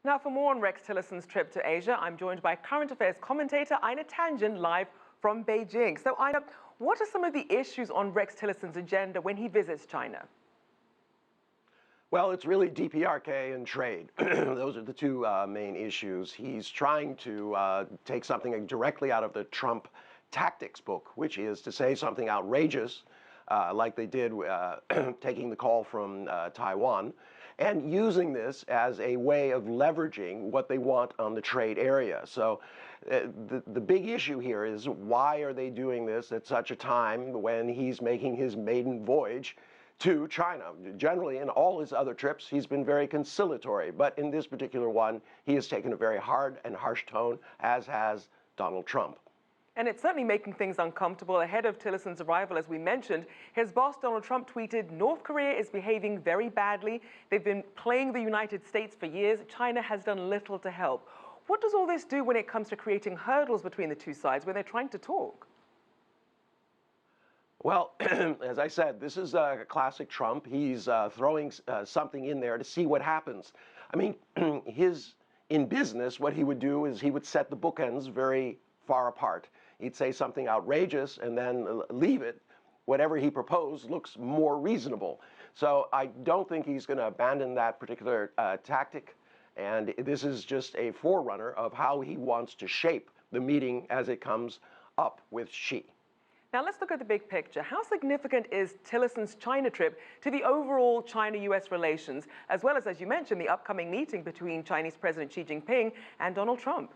Now, for more on Rex Tillerson's trip to Asia, I'm joined by current affairs commentator Einar Tangen, live from Beijing. So, Einar, what are some of the issues on Rex Tillerson's agenda when he visits China? Well, it's really DPRK and trade. Those are the two main issues. He's trying to take something directly out of the Trump tactics book, which is to say something outrageous, like they did taking the call from Taiwan, and using this as a way of leveraging what they want on the trade area. So the big issue here is, why are they doing this at such a time when he's making his maiden voyage to China? Generally, in all his other trips, he's been very conciliatory, but in this particular one, he has taken a very hard and harsh tone, as has Donald Trump. And it's certainly making things uncomfortable. Ahead of Tillerson's arrival, as we mentioned, his boss, Donald Trump, tweeted, "North Korea is behaving very badly. They've been playing the United States for years. China has done little to help." What does all this do when it comes to creating hurdles between the two sides when they're trying to talk? Well, as I said, this is a classic Trump. He's throwing something in there to see what happens. I mean, in business, what he would do is he would set the bookends very far apart. He'd say something outrageous and then leave it. Whatever he proposed looks more reasonable. So I don't think he's going to abandon that particular tactic. And this is just a forerunner of how he wants to shape the meeting as it comes up with Xi. Now, let's look at the big picture. How significant is Tillerson's China trip to the overall China-U.S. relations, as well as you mentioned, the upcoming meeting between Chinese President Xi Jinping and Donald Trump?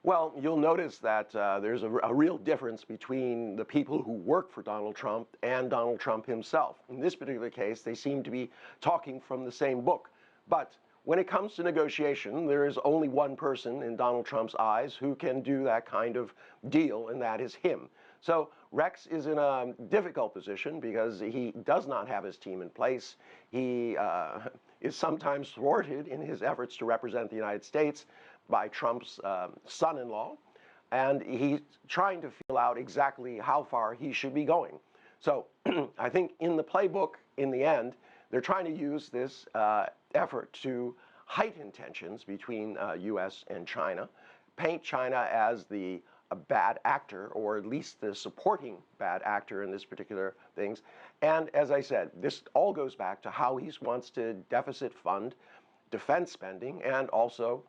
Well, you'll notice that there's a real difference between the people who work for Donald Trump and Donald Trump himself. In this particular case, they seem to be talking from the same book. But when it comes to negotiation, there is only one person in Donald Trump's eyes who can do that kind of deal, and that is him. So Rex is in a difficult position because he does not have his team in place. He is sometimes thwarted in his efforts to represent the United States by Trump's son-in-law, and he's trying to feel out exactly how far he should be going. So I think in the playbook, in the end, they're trying to use this effort to heighten tensions between U.S. and China, paint China as the bad actor, or at least the supporting bad actor in this particular things. And as I said, this all goes back to how he wants to deficit fund defense spending and also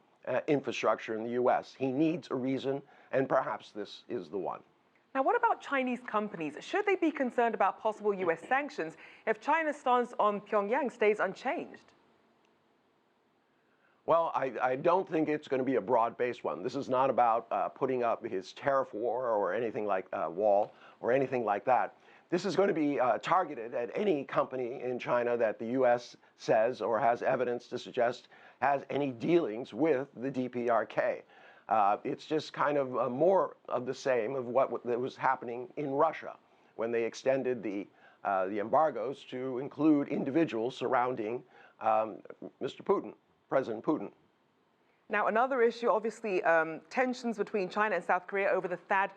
infrastructure in the U.S. He needs a reason, and perhaps this is the one. Now, what about Chinese companies? Should they be concerned about possible U.S. sanctions if China's stance on Pyongyang stays unchanged? Well, I don't think it's going to be a broad-based one. This is not about putting up his tariff war or anything like wall or anything like that. This is going to be targeted at any company in China that the U.S. says or has evidence to suggest has any dealings with the DPRK. It's just kind of more of the same of what was happening in Russia when they extended the embargoes to include individuals surrounding Mr. Putin, President Putin. Now, another issue, obviously, tensions between China and South Korea over the THAAD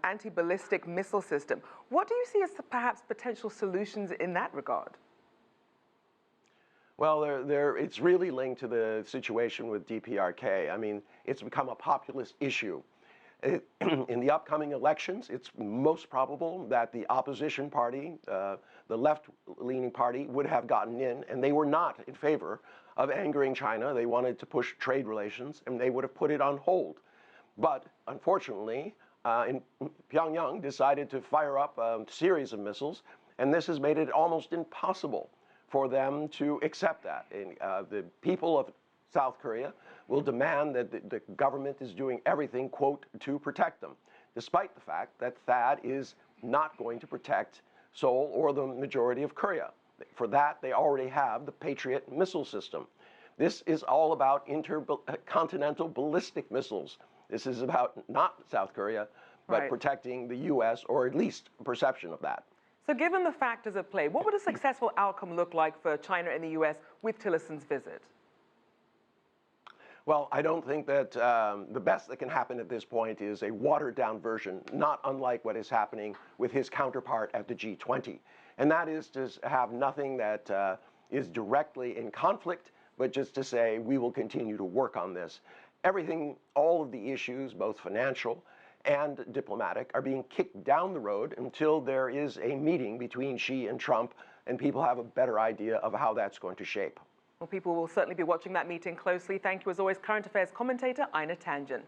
anti-ballistic missile system. What do you see as perhaps potential solutions in that regard? Well, it's really linked to the situation with DPRK. I mean, it's become a populist issue. In the upcoming elections, it's most probable that the opposition party, the left-leaning party, would have gotten in, and they were not in favor of angering China. They wanted to push trade relations, and they would have put it on hold. But unfortunately, Pyongyang decided to fire up a series of missiles, and this has made it almost impossible for them to accept that. And, the people of South Korea will demand that the government is doing everything, quote, to protect them, despite the fact that THAAD is not going to protect Seoul or the majority of Korea. For that, they already have the Patriot missile system. This is all about intercontinental ballistic missiles. This is about not South Korea, but protecting the U.S., or at least a perception of that. So given the factors at play, what would a successful outcome look like for China and the U.S. with Tillerson's visit? Well, I don't think that the best that can happen at this point is a watered-down version, not unlike what is happening with his counterpart at the G20. And that is to have nothing that is directly in conflict, but just to say we will continue to work on this. Everything, all of the issues, both financial and diplomatic, are being kicked down the road until there is a meeting between Xi and Trump and people have a better idea of how that's going to shape. Well, people will certainly be watching that meeting closely. Thank you, as always, current affairs commentator Einar Tangen.